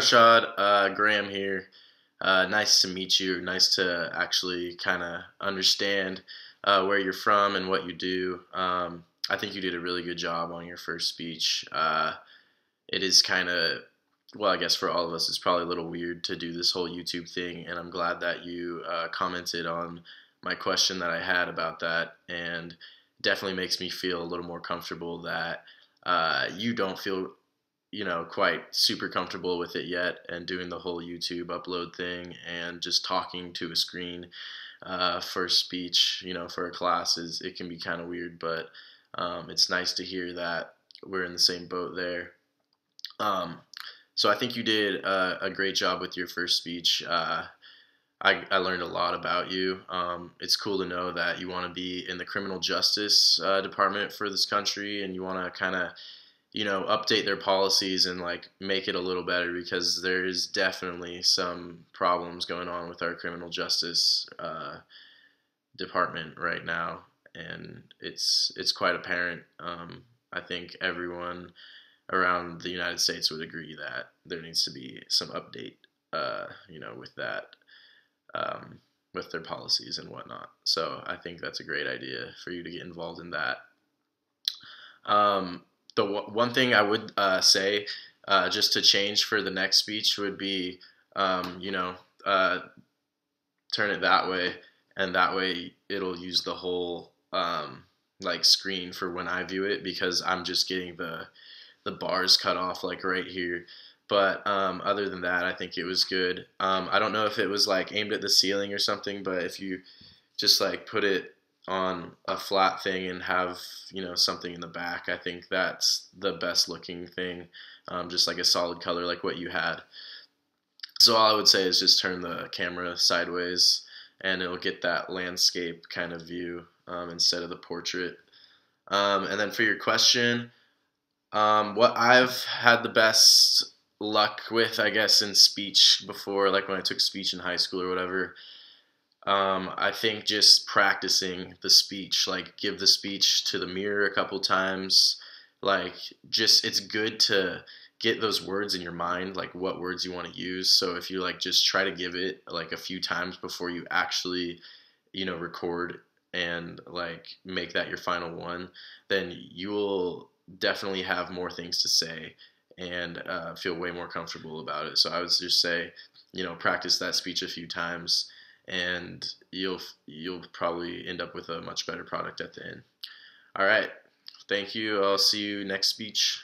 Rashad, Graham here. Nice to meet you. Nice to actually kind of understand where you're from and what you do. I think you did a really good job on your first speech. It is kind of, well, I guess for all of us, it's probably a little weird to do this whole YouTube thing, and I'm glad that you commented on my question that I had about that, and definitely makes me feel a little more comfortable that you don't feel quite super comfortable with it yet, and doing the whole YouTube upload thing and just talking to a screen for speech, for a class it can be kind of weird, but it's nice to hear that we're in the same boat there. Um, so I think you did a great job with your first speech. I learned a lot about you. It's cool to know that you want to be in the criminal justice department for this country, and you want to kind of update their policies and like make it a little better, because there is definitely some problems going on with our criminal justice department right now, and it's quite apparent. I think everyone around the United States would agree that there needs to be some update, with that, um, with their policies and whatnot. So I think that's a great idea for you to get involved in that. The one thing I would say, just to change for the next speech, would be, uh, turn it that way, and that way it'll use the whole like screen for when I view it, because I'm just getting the bars cut off like right here. But other than that, I think it was good. I don't know if it was like aimed at the ceiling or something, but if you just like put it on a flat thing and have something in the back, I think that's the best looking thing. Just like a solid color like what you had. So all I would say is just turn the camera sideways, and it'll get that landscape kind of view, instead of the portrait. And then for your question, what I've had the best luck with, I guess, in speech before, like when I took speech in high school or whatever, I think just practicing the speech, like give the speech to the mirror a couple times. Like, just it's good to get those words in your mind, like what words you want to use. So if you like just try to give it like a few times before you actually, record and like make that your final one, then you will definitely have more things to say, and feel way more comfortable about it. So I would just say, practice that speech a few times, and you'll probably end up with a much better product at the end. All right. Thank you. I'll see you next speech.